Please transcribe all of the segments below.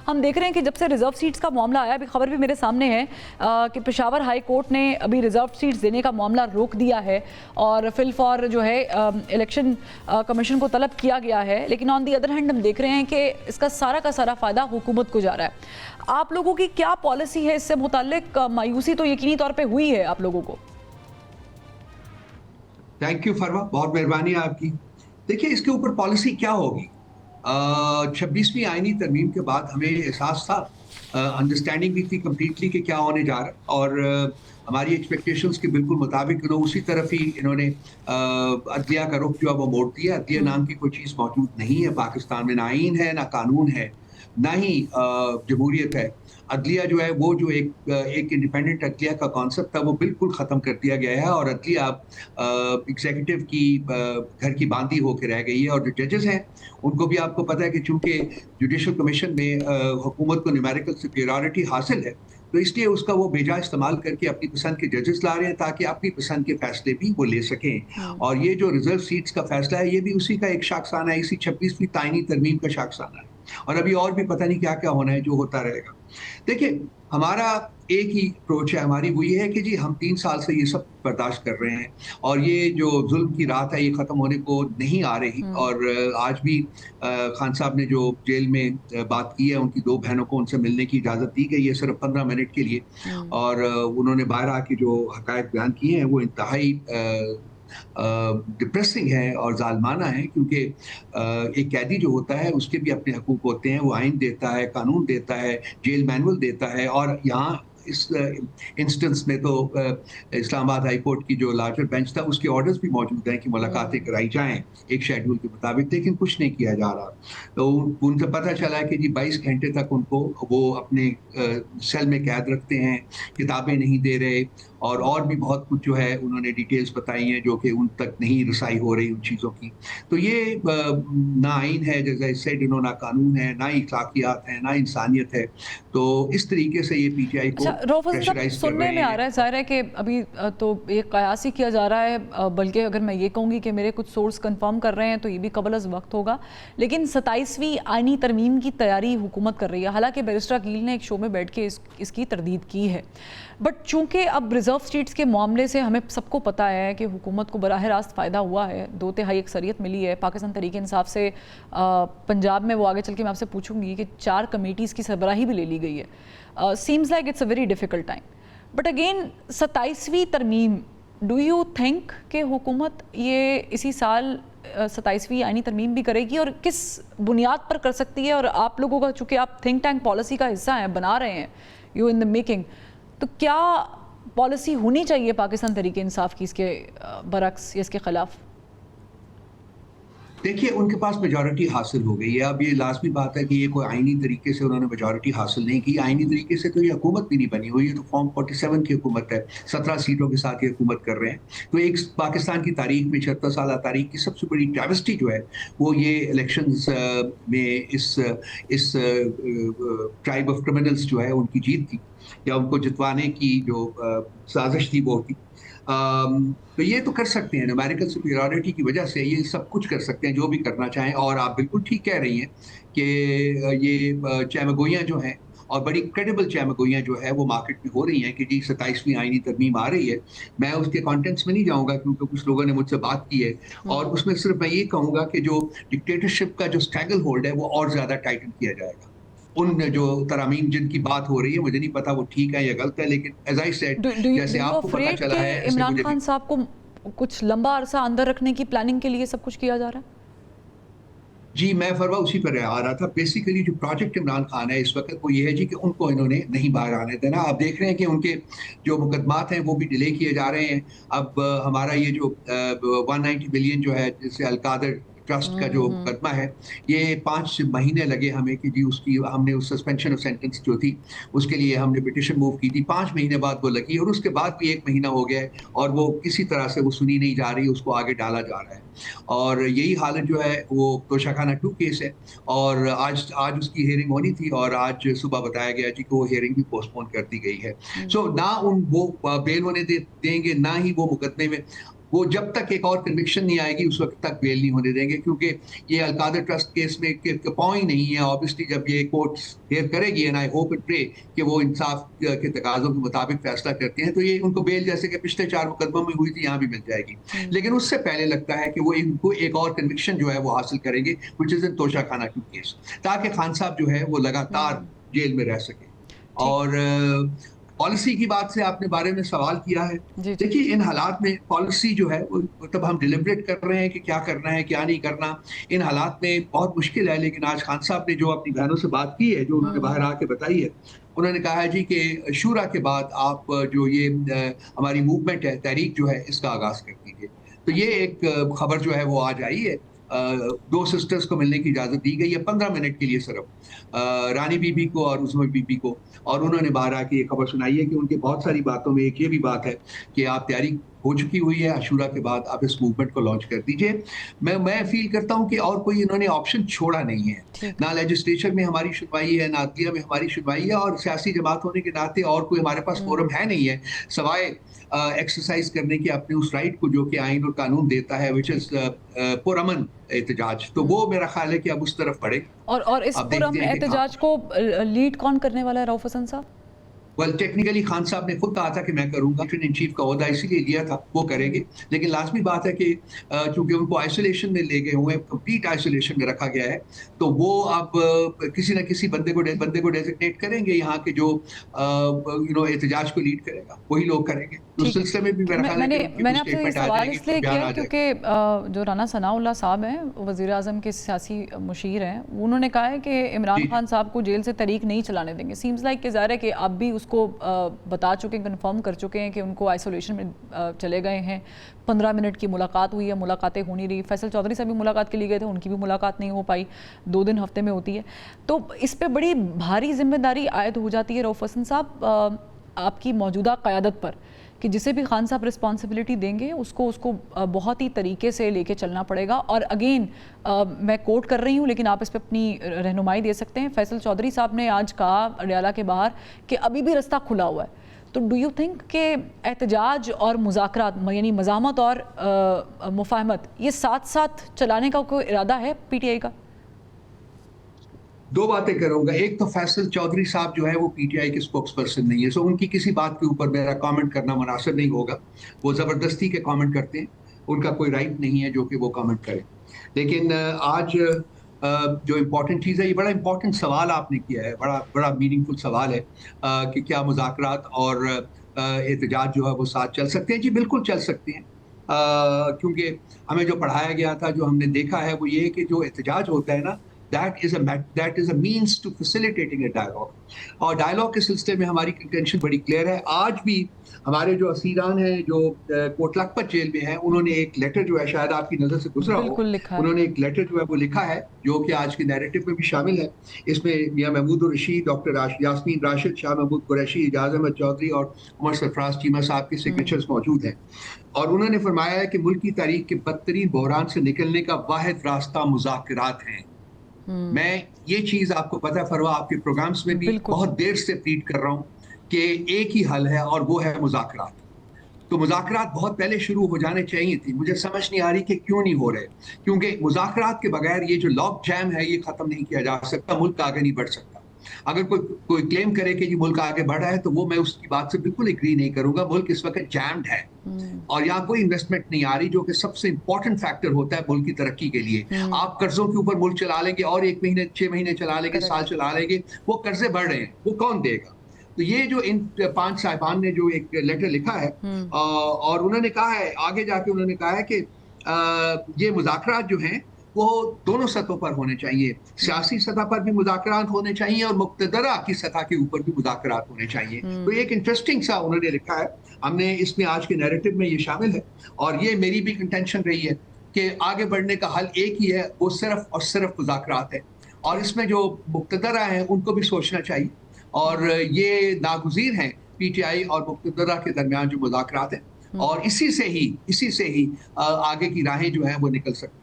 हम देख रहे हैं कि जब से रिजर्व सीट्स का मामला आया, अभी खबर भी मेरे सामने है कि पेशावर हाई कोर्ट ने अभी रिजर्व सीट्स देने का मामला रोक दिया है और फिल फॉर जो है इलेक्शन कमीशन को तलब किया गया है। लेकिन ऑन दी अदर हैंड हम देख रहे हैं कि इसका सारा का सारा फायदा हुकूमत को जा रहा है। आप लोगों की क्या पॉलिसी है इससे मुताल्लिक? मायूसी तो यकीनी तौर पर हुई है आप लोगों को। थैंक यू फरवा, बहुत मेहरबानी आपकी। देखिए, इसके ऊपर पॉलिसी क्या होगी? 26वीं आईनी तरमीम के बाद हमें एहसास था, अंडरस्टैंडिंग भी थी कंप्लीटली कि क्या होने जा रहा है, और हमारी एक्सपेक्टेशंस के बिल्कुल मुताबिक उसी तरफ ही इन्होंने अदलिया का रुख जो है वो मोड़ दिया। अदलिया नाम की कोई चीज़ मौजूद नहीं है पाकिस्तान में, ना आईन है, ना कानून है, ना ही जमहूरियत है। अदलिया जो है वो जो एक इंडिपेंडेंट अदलिया का कॉन्सेप्ट था वो बिल्कुल ख़त्म कर दिया गया है, और अदलिया अब एग्जीक्यूटिव की घर की बांदी होकर रह गई है। और जो जजेस हैं उनको भी आपको पता है कि चूंकि जुडिशल कमीशन में हुकूमत को न्यूमेरिकल सुपीरियरिटी हासिल है, तो इसलिए उसका वो बेजा इस्तेमाल करके अपनी पसंद के जजेस ला रहे हैं ताकि अपनी पसंद के फैसले भी वो ले सकें। और ये जो रिजर्व सीट्स का फैसला है ये भी उसी का एक शाखसाना है, इसी 26वीं ताईनी तरमीम का शाखसाना है। और अभी और भी पता नहीं क्या क्या होना है जो होता रहेगा। देखिए, हमारा एक ही अप्रोच है, हमारी वो ये है कि जी हम 3 साल से ये सब बर्दाश्त कर रहे हैं और ये जो जुल्म की रात है ये ख़त्म होने को नहीं आ रही। और आज भी खान साहब ने जो जेल में बात की है, उनकी 2 बहनों को उनसे मिलने की इजाज़त दी गई है सिर्फ 15 मिनट के लिए। और उन्होंने बाहर आके जो हक़ाइक़ बयान किए हैं वो इंतहाई डिप्रेसिंग है और जालमाना है, क्योंकि एक कैदी जो होता है उसके भी अपने हकूक होते हैं। वो आइन देता है, कानून देता है, जेल मैनुअल देता है। और यहाँ इस इंस्टेंस में तो इस्लामाबाद हाई कोर्ट की जो लार्जर बेंच था उसके ऑर्डर्स भी मौजूद हैं कि मुलाकातें कराई जाएं एक शेड्यूल के मुताबिक, लेकिन कुछ नहीं किया जा रहा। तो उनसे पता चला है कि जी 22 घंटे तक उनको वो अपने सेल में कैद रखते हैं, किताबें नहीं दे रहे, और भी बहुत कुछ जो है उन्होंने डिटेल्स बताई हैं जो कि उन तक नहीं रसाई हो रही उन चीज़ों की। तो ये ना आइन है, जैसे सेड, ना कानून है, ना इखलाकियात है, ना इंसानियत है। तो इस तरीके से ये पीटीआई को प्रेशराइज कर सुनने रहे में आ हैं। रहा है, ज़ाहिर है कि अभी तो एक कयास ही किया जा रहा है, बल्कि अगर मैं ये कहूँगी कि मेरे कुछ सोर्स कंफर्म कर रहे हैं तो ये भी कबल अज़ वक्त होगा। लेकिन 27वीं आईनी तरमीम की तैयारी हुकूमत कर रही है। हालांकि बैरिस्टर अकील ने एक शो में बैठ के इसकी तरदीद की है, बट चूंकि अब रिजर्व सीट्स के मामले से हमें सबको पता है कि हुकूमत को बराह रास्त फ़ायदा हुआ है, 2/3 अक्सरियत मिली है। पाकिस्तान तहरीक इंसाफ से पंजाब में वो आगे चल के मैं आपसे पूछूंगी कि 4 कमेटीज़ की सरबराही भी ले ली गई है। Seems like it's a very difficult time, but again 27वीं तरमीम, डू यू थिंक कि हुकूमत ये इसी साल 27वीं आईनी तरमीम भी करेगी, और किस बुनियाद पर कर सकती है? और आप लोगों का, चूँकि आप थिंक टैंक पॉलिसी का हिस्सा हैं, बना रहे हैं, यू इन द मेकिंग, तो क्या पॉलिसी होनी चाहिए पाकिस्तान तहरीक इंसाफ की इसके बरक्स या इसके खिलाफ? देखिए, उनके पास मेजॉरिटी हासिल हो गई है। अब ये लाज़मी बात है कि ये कोई आईनी तरीके से उन्होंने मेजॉरिटी हासिल नहीं की। आईनी तरीके से तो ये हुकूमत भी नहीं बनी हुई है, तो फॉर्म 47 की हुकूमत है, 17 सीटों के साथ ये हुकूमत कर रहे हैं। तो एक पाकिस्तान की तारीख में, 76 साल तारीख की सबसे बड़ी ट्रैवेस्टी जो है वो ये इलेक्शंस में इस ट्राइब ऑफ क्रिमिनल्स जो है उनकी जीत थी, या उनको जितवाने की जो साजिश थी वो थी। तो ये तो कर सकते हैं, न्यूमेरिकल सुपीरियरिटी की वजह से ये सब कुछ कर सकते हैं जो भी करना चाहें। और आप बिल्कुल ठीक कह रही हैं कि ये चैमगोइयाँ जो हैं, और बड़ी क्रेडिबल चैमगोइयाँ जो है वो मार्केट में हो रही हैं कि जी 27वीं आईनी तरमीम आ रही है। मैं उसके कॉन्टेंट्स में नहीं जाऊँगा क्योंकि कुछ लोगों ने मुझसे बात की है, और उसमें सिर्फ मैं ये कहूँगा कि जो डिक्टेटरशिप का जो स्ट्रैगल होल्ड है वो और ज़्यादा टाइटन किया जाएगा। उन जो तरामीम जिनकी बात हो रही है, मुझे नहीं पता वो ठीक है या गलत है, लेकिन एज आई सेड, जैसे आपको पता चला है, इमरान खान साहब को कुछ लंबा अरसा अंदर रखने की प्लानिंग के लिए सब कुछ किया जा रहा है? जी, मैं फरवा उसी पर आ रहा था। बेसिकली जो प्रोजेक्ट इमरान खान है इस वक्त वो ये है जी कि उनको इन्होंने नहीं बाहर आने देना। आप देख रहे हैं कि उनके जो मुकदमात हैं वो भी डिले किए जा रहे हैं। अब हमारा ये जो 190 बिलियन जो है, जिससे अलकादर ट्रस्ट का जो मुकदमा है, ये 5 महीने लगे हमें कि जी उसकी हमने उस सस्पेंशन ऑफ सेंटेंस जो थी उसके लिए हमने पिटिशन मूव की थी। 5 महीने बाद वो लगी, और उसके बाद भी 1 महीना हो गया है और वो किसी तरह से वो सुनी नहीं जा रही, उसको आगे डाला जा रहा है। और यही हालत जो है वो तोशाखाना 2 केस है, और आज उसकी हियरिंग होनी थी और आज सुबह बताया गया जी कि वो हियरिंग भी पोस्टपोन कर दी गई है। सो ना वो बेल होने देंगे, ना ही वो मुकदमे में वो जब तक एक और कन्विक्शन नहीं आएगी उस वक्त तक बेल नहीं होने देंगे, क्योंकि ये अलकादर ट्रस्ट केस में पाँव ही नहीं है। ऑब्वियसली जब ये कोर्ट हेयर करेगी, and I hope and pray कि वो इंसाफ के तकाजों के मुताबिक फैसला करते हैं, तो ये उनको बेल जैसे कि पिछले 4 मुकदमों में हुई थी यहाँ भी मिल जाएगी। लेकिन उससे पहले लगता है कि वो इनको एक और कन्विक्शन जो है वो हासिल करेंगे, विच इज इन तोशा खाना की केस, ताकि खान साहब जो है वो लगातार जेल में रह सके। और पॉलिसी की बात से आपने बारे में सवाल किया है। देखिए, इन हालात में पॉलिसी जो है वो मतलब हम डिलिब्रेट कर रहे हैं कि क्या करना है क्या नहीं करना, इन हालात में बहुत मुश्किल है। लेकिन आज खान साहब ने जो अपनी बहनों से बात की है, जो उन्होंने बाहर आके बताई है, उन्होंने कहा है जी कि शूरा के बाद आप जो ये हमारी मूवमेंट है, तहरीक जो है, इसका आगाज कर दीजिए। तो ये एक खबर जो है वो आज आई है। 2 सिस्टर्स को मिलने की इजाजत दी गई है 15 मिनट के लिए सिर्फ, रानी बीबी को और उस्मा बीबी को, और उन्होंने बाहर आके ये खबर सुनाई है कि उनकी बहुत सारी बातों में एक ये भी बात है कि आप तैयारी हो चुकी हुई है, अशूरा के बाद आप इस मूवमेंट को लॉन्च कर दीजिए। मैं फील करता हूं कि और कोई इन्होंने ऑप्शन छोड़ा नहीं है। ना लेजिस्लेचर में हमारी सुनवाई है, ना अदलिया में हमारी सुनवाई है, और सियासी जमात होने के नाते और कोई हमारे पास फोरम है नहीं है सवाए एक्सरसाइज करने की अपने उस राइट को जो कि आइन और कानून देता है, विच इज पुरअमन एहतजाज। तो वो मेरा ख्याल है कि अब उस तरफ बढ़े। और इस पुरअमन एहतजाज को लीड कौन करने वाला है रऊफ हसन साहब? वेल, टेक्निकली खान साहब ने खुद कहा था कि मैं करूंगा, इन चीफ का ओहदा इसीलिए लिया था, वो करेंगे। लेकिन लाजमी बात है कि चूंकि उनको आइसोलेशन में ले गए हुए, कंप्लीट आइसोलेशन में रखा गया है, तो वो अब किसी न किसी बंदे को डेजिग्नेट करेंगे यहाँ के जो एहतजाज को लीड करेगा, वही लोग करेंगे। उस सिलसिले में भी मेरा ख्याल है कि मैंने आपसे सवाल इसलिए किया क्योंकि जो राना सनाउल्लाह साहब हैं, वज़ीर आज़म के सियासी मुशीर हैं, उन्होंने कहा है कि इमरान खान साहब को जेल से तहरीक नहीं चलाने देंगे। सीम्स लाइक कि ज़ाहिर है कि आप भी उसको बता चुके हैं, कंफर्म कर चुके हैं कि उनको आइसोलेशन में चले गए हैं। 15 मिनट की मुलाकात हुई है, मुलाकातें हो नहीं रही। फैसल चौधरी से भी मुलाकात के लिए गए थे, उनकी भी मुलाकात नहीं हो पाई। 2 दिन हफ्ते में होती है, तो इस पर बड़ी भारी जिम्मेदारी आयद हो जाती है रऊफ हसन साहब आपकी मौजूदा क़यादत पर, कि जिसे भी खान साहब रिस्पॉन्सिबिलिटी देंगे उसको बहुत ही तरीके से लेके चलना पड़ेगा। और अगेन मैं कोट कर रही हूँ, लेकिन आप इस पर अपनी रहनुमाई दे सकते हैं। फैसल चौधरी साहब ने आज कहा अडयाला के बाहर कि अभी भी रास्ता खुला हुआ है। तो डू यू थिंक कि एहतजाज और मुज़ाकरात, यानी मज़ामत और मुफाहमत, ये साथ साथ चलाने का कोई इरादा है PTI का? 2 बातें करूंगा। एक तो फैसल चौधरी साहब जो है वो PTI के स्पोक्स पर्सन नहीं है, सो उनकी किसी बात के ऊपर मेरा कमेंट करना मुनासिब नहीं होगा। वो ज़बरदस्ती के कमेंट करते हैं, उनका कोई राइट नहीं है जो कि वो कमेंट करें। लेकिन आज जो इम्पोर्टेंट चीज़ है, ये बड़ा इम्पोर्टेंट सवाल आपने किया है, बड़ा मीनिंगफुल सवाल है कि क्या मुज़ाकरात और एहतजाज जो है वो साथ चल सकते हैं। जी बिल्कुल चल सकते हैं, क्योंकि हमें जो पढ़ाया गया था, जो हमने देखा है, वो ये कि जो एहतजाज होता है ना, that is a means to facilitating a dialogue, और डायलॉग के सिलसिले में हमारी कंटेंशन बड़ी क्लियर है। आज भी हमारे जो असीरान हैं जो कोट लखपत जेल में हैं, उन्होंने एक लेटर जो है, शायद आपकी नज़र से गुजरा हो, उन्होंने एक लेटर जो है वो लिखा है, जो कि आज के नैरेटिव में भी शामिल है। इसमें मियां महमूद रशीद, डॉक्टर यास्मीन राशिद, शाह महमूद कुरैशी, इजाज़ अहमद चौधरी और उमर सरफराज चीमा साहब के सिग्नेचर्स मौजूद हैं। और उन्होंने फरमाया है कि मुल्क की तारीख के बदतरीन बहरान से निकलने का वाहिद रास्ता मुज़ाकरात हैं। मैं ये चीज आपको पता है फरवा, आपके प्रोग्राम्स में भी बहुत देर से प्लीड कर रहा हूं कि एक ही हल है और वो है मुज़ाकरात। तो मुज़ाकरात बहुत पहले शुरू हो जाने चाहिए थी। मुझे समझ नहीं आ रही कि क्यों नहीं हो रहे, क्योंकि मुज़ाकरात के बगैर ये जो लॉक जैम है ये खत्म नहीं किया जा सकता, मुल्क आगे नहीं बढ़ सकता। अगर कोई क्लेम करे कि जी मुल्क आगे बढ़ा है, तो वो मैं उसकी बात से बिल्कुल एग्री नहीं करूंगा। मुल्क इस वक्त जैम्ड है और यहाँ कोई इन्वेस्टमेंट नहीं आ रही, जो कि सबसे इंपॉर्टेंट फैक्टर होता है मुल्क की तरक्की के लिए। आप कर्जों के ऊपर मुल्क चला लेंगे और 1 महीने 6 महीने चला लेंगे, साल चला लेंगे, वो कर्जे बढ़ रहे हैं, वो कौन देगा? तो ये जो इन 5 साहिबान ने जो एक लेटर लिखा है, और उन्होंने कहा है, आगे जाके उन्होंने कहा है कि ये मुज़ाकरात जो हैं वो दोनों सतहों पर होने चाहिए। सियासी सतह पर भी मुज़ाकरात होने चाहिए और मुक़्तदरा की सतह के ऊपर भी मुज़ाकरात होने चाहिए। तो एक इंटरेस्टिंग सा उन्होंने लिखा है, हमने इसमें आज के नैरेटिव में ये शामिल है, और ये मेरी भी कंटेंशन रही है कि आगे बढ़ने का हल एक ही है, वो सिर्फ और सिर्फ मुज़ाकरात है। और इसमें जो मुक़्तदरा हैं उनको भी सोचना चाहिए, और ये नागुज़ीर हैं PTI और मुक़्तदरा के दरमियान जो मुज़ाकरात हैं, और इसी से ही आगे की राहें जो हैं वो निकल सकती हैं।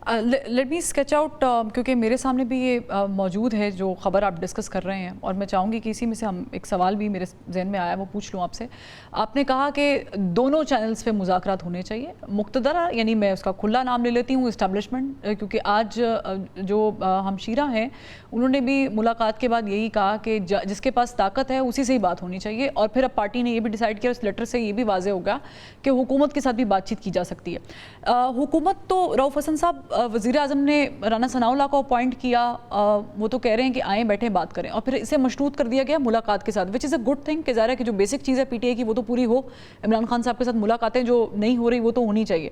लेट मी स्केच आउट, क्योंकि मेरे सामने भी ये मौजूद है जो ख़बर आप डिस्कस कर रहे हैं, और मैं चाहूँगी कि इसी में से हम एक सवाल भी मेरे जहन में आया वो पूछ लूँ आपसे। आपने कहा कि दोनों चैनल्स पे मुज़ाकरात होने चाहिए। मुक़्तदरा, यानी मैं उसका खुला नाम ले लेती हूँ, इस्टेब्लिशमेंट, क्योंकि आज जो हमशीरा हैं उन्होंने भी मुलाकात के बाद यही कहा कि जिसके पास ताकत है उसी से ही बात होनी चाहिए, और फिर अब पार्टी ने ये भी डिसाइड किया, उस लेटर से ये भी वाज़ेह होगा कि हुकूमत के साथ भी बातचीत की जा सकती है। हुकूमत तो रऊफ़ हसन साहब, वज़ीर आज़म ने राना सनाउल्लाह को अपॉइंट किया, वो तो कह रहे हैं कि आएँ बैठे बात करें, और फिर इसे मशरूत कर दिया गया मुलाकात के साथ, which is a good thing कि ज़ाहिर है कि जो बेसिक चीज़ है पीटीआई की वो तो पूरी हो, इमरान खान साहब के साथ मुलाकातें जो नहीं हो रही वो तो होनी चाहिए।